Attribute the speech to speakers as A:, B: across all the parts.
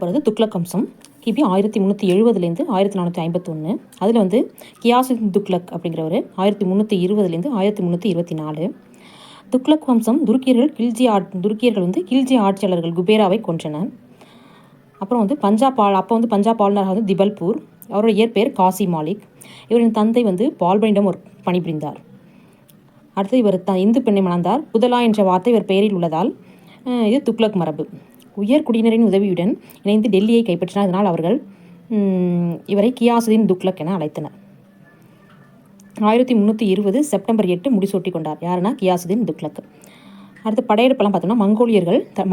A: போகிறது துக்ளக் வம்சம். கிபி 1370 1451. அதில் வந்து கியாசுதீன் துக்ளக் அப்படிங்கிறவர் 1320 1324. துக்ளக் வம்சம் துருக்கியர்கள் வந்து கில்ஜி ஆட்சியாளர்கள் குபேராவை கொன்றனர். அப்புறம் வந்து பஞ்சாப் ஆளுநராக வந்து திபல்பூர், அவரோட இயற்பெயர் காசி மாலிக். இவரின் தந்தை வந்து பால்பனிடம் ஒரு பணிபுரிந்தார். அடுத்து இவர் இந்து பெண்ணை மணந்தார். புதலா என்ற வார்த்தை இவர் பெயரில் உள்ளதால் இது துக்ளக் மரபு. உயர் குடியினரின் உதவியுடன் இணைந்து டெல்லியை கைப்பற்றினார். அதனால் அவர்கள் இவரை கியாசுதீன் துக்ளக் என அழைத்தனர். 1320 செப்டம்பர் 8 முடிசூட்டி கொண்டார். யாருன்னா கியாசுதீன் துக்ளக். அடுத்து படையெடுப்பெல்லாம் பார்த்தோம்னா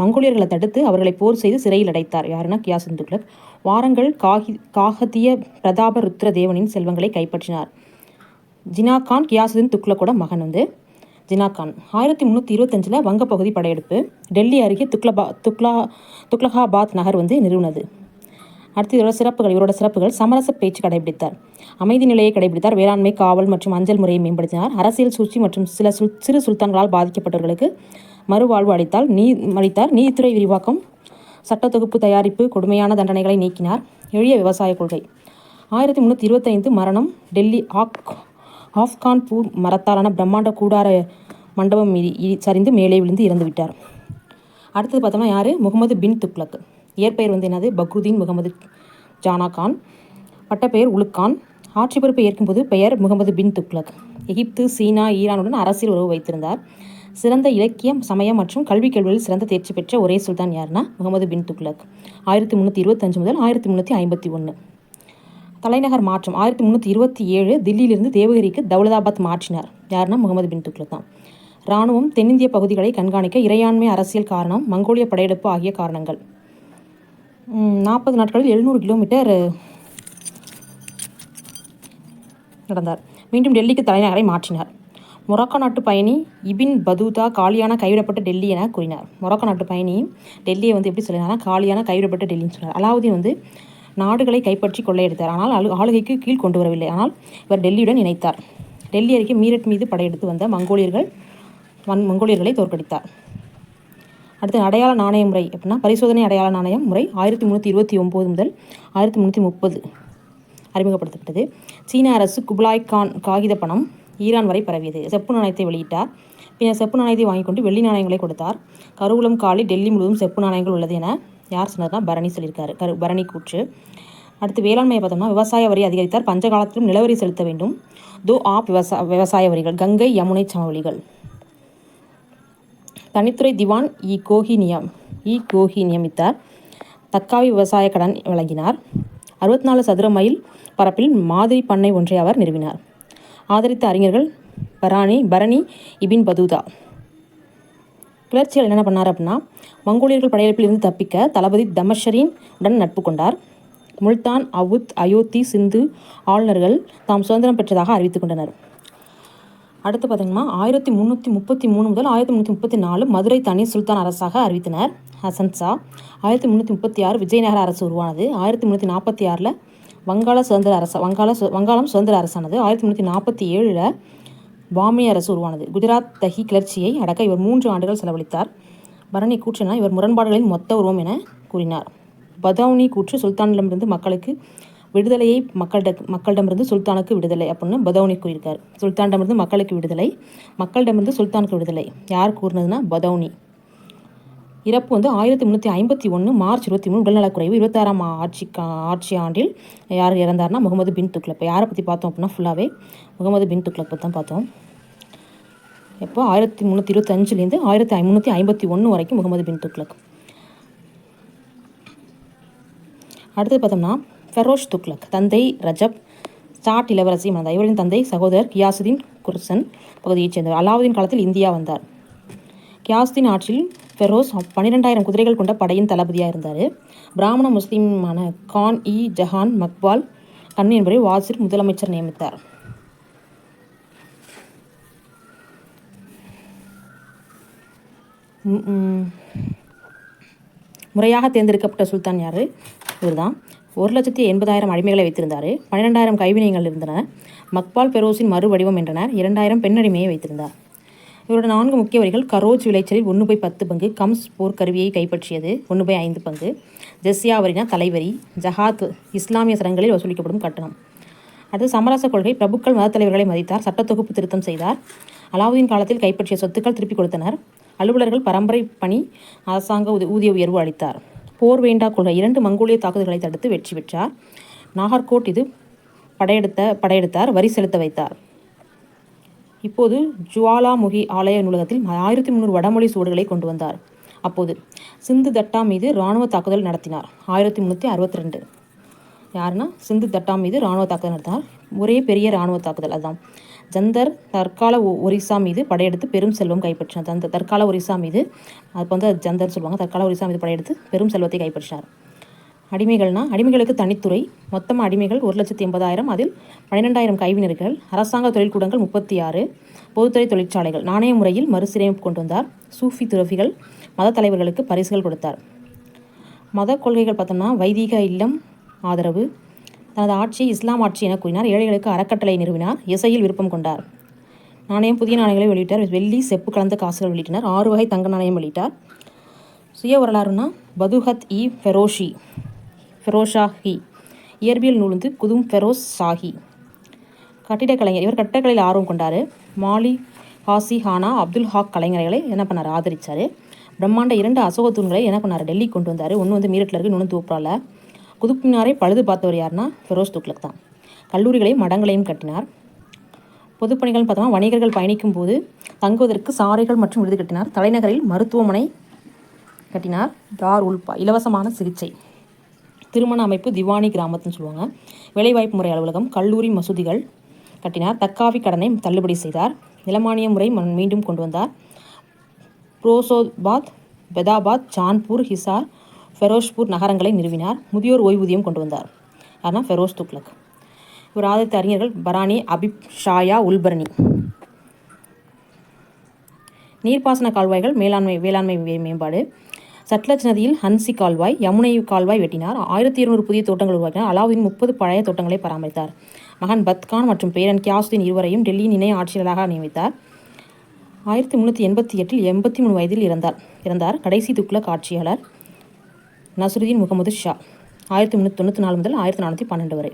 A: மங்கோலியர்களை தடுத்து அவர்களை போர் செய்து சிறையில் அடைத்தார். யாருன்னா கியாசுதீன் துக்ளக். வாரங்கள் காகதிய பிரதாப ருத்ர தேவனின் செல்வங்களை கைப்பற்றினார். ஜினாகான் கியாசுதீன் துக்ளக்கோட மகன் வந்து ஜினாகான். 1325 வங்கப்பகுதி படையெடுப்பு. டெல்லி அருகே துக்லகாபாத் நகர் வந்து நிறுவனது. அடுத்து இவரோட சிறப்புகள் சமரச பேச்சு கடைபிடித்தார், அமைதி நிலையை கடைபிடித்தார், வேளாண்மை, காவல் மற்றும் அஞ்சல் முறையை மேம்படுத்தினார், அரசியல் சூழ்ச்சி மற்றும் சிறு சுல்தான்களால் பாதிக்கப்பட்டவர்களுக்கு மறுவாழ்வு அளித்தார், நீதித்துறை விரிவாக்கம், சட்ட தொகுப்பு தயாரிப்பு, கொடுமையான தண்டனைகளை நீக்கினார், எளிய விவசாய கொள்கை. 1325 மரணம். டெல்லி ஆப்கான் பூ மரத்தாலான பிரம்மாண்ட கூடார மண்டபம் சரிந்து மேலே விழுந்து இறந்து விட்டார். அடுத்தது பார்த்தோம்னா யார்? முகமது பின் துக்ளக். இயற்பெயர் வந்து என்னது? பக்ருதீன் முகமது ஜானா கான். பட்டப்பெயர் உலுக்கான். ஆட்சி பொறுப்பை ஏற்கும்போது பெயர் முகமது பின் துக்ளக். எகிப்து, சீனா, ஈரானுடன் அரசியல் உறவு வைத்திருந்தார். சிறந்த இலக்கியம், சமயம் மற்றும் கல்வி கேள்விகளில் சிறந்த தேர்ச்சி பெற்ற ஒரே சுல்தான் யாருன்னா முகமது பின் துக்ளக். 1325 முதல் 1351. தலைநகர் மாற்றம். 1327 தில்லியிலிருந்து தேவகிரிக்கு தௌலதாபாத் மாற்றினார். யாருன்னா முகமது பின் துக்ளக் தான். இராணுவம் தென்னிந்திய பகுதிகளை கண்காணிக்க, இறையாண்மை, அரசியல் காரணம், மங்கோலிய படையெடுப்பு ஆகிய காரணங்கள். 40 நாட்களில் 700 கிலோமீட்டர் நடந்தார். மீண்டும் டெல்லிக்கு தலைநகரை மாற்றினார். மொராக்கோ நாட்டு பயணி இபின் பதூதா காலியான கைவிடப்பட்ட டெல்லி என கூறினார். மொராக்கோ நாட்டு பயணி டெல்லியை வந்து எப்படி சொல்லினார்னா காலியான கைவிடப்பட்ட டெல்லின்னு சொன்னார். அலாவுதீன் வந்து நாடுகளை கைப்பற்றி கொள்ளையடித்தார், ஆனால் ஆளுகைக்கு கீழ் கொண்டு வரவில்லை. ஆனால் இவர் டெல்லியுடன் இணைத்தார். டெல்லி அருகே மீரட் மீது படையெடுத்து வந்த மங்கோலியர்களை தோற்கடித்தார். அடுத்து அடையாள நாணய முறை அப்படின்னா பரிசோதனை அடையாள நாணயம் முறை 1329 முதல் 1330 அறிமுகப்படுத்தப்பட்டது. சீன அரசு குப்லாய் கான் காகித பணம் ஈரான் வரை பரவியது. செப்பு நாணயத்தை வெளியிட்டார். பின்னர் செப்பு நாணயத்தை வாங்கி கொண்டு வெள்ளி நாணயங்களை கொடுத்தார். கருவூலம் காலி டெல்லி முழுவதும் செப்பு நாணயங்கள் உள்ளது என யார் சொன்னார்னா பரணி சொல்லியிருக்காரு. பரணி கூற்று. அடுத்து வேளாண்மையை பார்த்தோம்னா விவசாய வரி அதிகரித்தார். பஞ்ச காலத்திலும் நிலவரி செலுத்த வேண்டும். விவசாய வரிகள், கங்கை யமுனை சமவெளிகள். தனித்துறை திவான் இ கோஹி நியமித்தார். தக்காவி விவசாய கடன் வழங்கினார். 64 சதுர மைல் பரப்பில் மாதிரி பண்ணை ஒன்றை அவர் நிறுவினார். ஆதரித்த அறிஞர்கள் பரணி இபின் பதூதா. கிளர்ச்சியால் என்ன பண்ணார் அப்படின்னா மங்கோலியர்கள் படையெடுப்பில் இருந்து தப்பிக்க தளபதி தமஷரீன் உடன் நட்பு கொண்டார். முல்தான், அவுத், அயோத்தி, சிந்து ஆளுநர்கள் தாம் சுதந்திரம் பெற்றதாக அறிவித்துக் கொண்டனர். அடுத்து பார்த்தீங்கன்னா 1333 முதல் 1334 மதுரை தனி சுல்தான் அரசாக அறிவித்தனர் ஹசன் ஷா. 1336 விஜயநகர அரசு உருவானது. 1346 வங்காளம் சுதந்திர அரசானது. 1347 பாமினி அரசு உருவானது. குஜராத் தஹி கிளர்ச்சியை அடக்க இவர் 3 ஆண்டுகள் செலவழித்தார். பரணி கூற்றினா இவர் முரண்பாடுகளின் மொத்த உருவம் என கூறினார். பதௌனி கூற்று சுல்தானிடமிருந்து மக்களுக்கு விடுதலையை மக்களிடமிருந்து சுல்தானுக்கு விடுதலை அப்படின்னு பதௌனி கூறியிருக்கார். சுல்தானிடமிருந்து மக்களுக்கு விடுதலை, மக்களிடமிருந்து சுல்தானுக்கு விடுதலை. யார் கூறினதுன்னா பதௌனி. இறப்பு வந்து 1351 மார்ச் 23 உடல்நலக்குறைவு. 26ஆம் ஆட்சி ஆண்டில் யார் இறந்தார்னா முகமது பின் துக்ளக். யாரை பற்றி பார்த்தோம் அப்படின்னா ஃபுல்லாகவே முகமது பின் துக்ளக் பற்றி தான் பார்த்தோம். எப்போ 1325 1351 வரைக்கும் முகமது பின் துக்ளக். அடுத்து பார்த்தோம்னா ஃபெரோஷ் துக்ளக். தந்தை ரஜப் சாட் இளவரசி மணந்தார். இவரின் தந்தை சகோதரர் கியாசுதீன் குர்சன் பகுதியைச் சேர்ந்தவர். அலாவுதீன் காலத்தில் இந்தியா வந்தார். கியாசுதீன் ஆட்சியில் ஃபெரோஸ் 12,000 குதிரைகள் கொண்ட படையின் தளபதியாக இருந்தார். பிராமண முஸ்லீமான கான் ஜஹான் மக்பால் கண் என்பவரை வாசிர் முதலமைச்சர் நியமித்தார். முறையாக தேர்ந்தெடுக்கப்பட்ட சுல்தான் யார்? இவர் தான். 1,80,000 அடிமைகளை வைத்திருந்தார். 12,000 கைவினைகள் இருந்தன. மக்பால் ஃபெரோஸின் மறு வடிவம் என்றனர். 2,000 பெண்ணடிமையை வைத்திருந்தார். இவரோட 4 முக்கிய வரிகள்: கரோஜ் விளைச்சலில் 1/10 பங்கு, கம்ஸ் போர்க்கருவியை கைப்பற்றியது 1/5 பங்கு, ஜெஸ்யா வரினா தலைவரி. ஜஹாத் இஸ்லாமிய சடங்குகளில் வசூலிக்கப்படும் கட்டணம். அடுத்து சமரச கொள்கை. பிரபுக்கள் மத தலைவர்களை மதித்தார். சட்டத்தொகுப்பு திருத்தம் செய்தார். அலாவுதீன் காலத்தில் கைப்பற்றிய சொத்துக்கள் திருப்பிக் கொடுத்தனர். அலுவலர்கள் பரம்பரை பணி அரசாங்க ஊதிய உயர்வு அளித்தார். போர் வேண்டா கொள்கை. 2 மங்கோலிய தாக்குதல்களை தடுத்து வெற்றி பெற்றார். நாகர்கோட் இது படையெடுத்தார். வரி செலுத்த வைத்தார். இப்போது ஜுவாலாமுகி ஆலய நூலகத்தில் 1300 வடமொழி சுவடுகளை கொண்டு வந்தார். அப்போது சிந்து தட்டா மீது இராணுவ தாக்குதல் நடத்தினார். 1362. யாருன்னா சிந்து தட்டா மீது இராணுவ தாக்குதல் நடத்தினார். ஒரே பெரிய இராணுவ தாக்குதல் அதுதான். ஜந்தர் தற்கால ஒரிசா மீது படையெடுத்து பெரும் செல்வம் கைப்பற்றினார். தற்கால ஒரிசா மீது அதுக்கு வந்து ஜந்தர் சொல்லுவாங்க. தற்கால ஒரிசா மீது படையெடுத்து பெரும் செல்வத்தை கைப்பற்றினார். அடிமைகளுக்கு தனித்துறை. மொத்தம் அடிமைகள் 1,80,000. அதில் 12,000 கைவினர்கள். அரசாங்க தொழிற்கூடங்கள் 36. பொதுத்துறை தொழிற்சாலைகள். நாணய முறையில் மறுசீரமைப்பு கொண்டு வந்தார். சூஃபி துறவிகள் மத தலைவர்களுக்கு பரிசுகள் கொடுத்தார். மத கொள்கைகள் பார்த்தோம்னா வைதிக இல்லம் ஆதரவு. தனது ஆட்சியை இஸ்லாம் ஆட்சி என கூறினார். ஏழைகளுக்கு அறக்கட்டளை நிறுவினார். இசையில் விருப்பம் கொண்டார். புதிய நாணயங்களை வெளியிட்டார். வெள்ளி செப்பு கலந்த காசுகள் வெளியிட்டார். 6 வகை தங்க நாணயம் வெளியிட்டார். சுய வரலாறுனா பதுஹத் ஃபெரோஷாஹி. இயற்பியல் நூல் வந்து குதும் ஃபெரோஸ் ஷாஹி. கட்டிடக்கலைஞர். இவர் கட்டிடக்கலையில் ஆர்வம் கொண்டார். மாலி ஹாசி ஹானா அப்துல் ஹாக் கலைஞர்களை என்ன பண்ணார்? ஆதரித்தார். பிரம்மாண்ட 2 அசோக தூண்களை என்ன பண்ணார்? டெல்லி கொண்டு வந்தார். ஒன்று வந்து மீரட்டில் இருக்குது, இன்னொன்று தூப்ராவில். குதுப் மினாரை பழுது பார்த்தவர் யாருன்னா ஃபெரோஸ் துக்ளக் தான். கல்லூரிகளையும் மடங்களையும் கட்டினார். பொதுப்பணிகள் பார்த்தோம்னா வணிகர்கள் பயணிக்கும் போது தங்குவதற்கு சாலைகள் மற்றும் விடுதி கட்டினார். தலைநகரில் மருத்துவமனை கட்டினார். தார் உல்பா இலவசமான சிகிச்சை. திருமண அமைப்பு திவானி கிராமத்துன்னு சொல்லுவாங்க. வேலைவாய்ப்பு முறை அலுவலகம். கல்லூரி மசூதிகள் கட்டினார். தக்காவி கடனை தள்ளுபடி செய்தார். நிலமானிய முறை மீண்டும் கொண்டு வந்தார். புரோசோபாத், பெதாபாத், ஜான்பூர், ஹிசார், ஃபெரோஷ்பூர் நகரங்களை நிறுவினார். முதியோர் ஓய்வூதியம் கொண்டு வந்தார். யாருன்னா ஃபெரோஸ் துக்ளக். இவர் ஆதரித்த அறிஞர்கள் பரானி, அபிப், ஷாயா, உல்பர்னி. நீர்ப்பாசன கால்வாய்கள். வேளாண்மை மேம்பாடு. சட்லஜ் நதியில் ஹன்சி கால்வாய், யமுனை கால்வாய் வெட்டினார். 1200 புதிய தோட்டங்கள் உருவாக்கினார். அலாவுதீன் 30 பழைய தோட்டங்களை பராமரித்தார். மகன் பத்கான் மற்றும் பேரன் கியாசுதீன் இருவரையும் டெல்லியின் இணை ஆட்சியாளராக நியமித்தார். 1388 83 வயதில் இறந்தார். கடைசி துக்ளக் ஆட்சியாளர் நசுருதீன் முகமது ஷா 1394 முதல் 1412 வரை.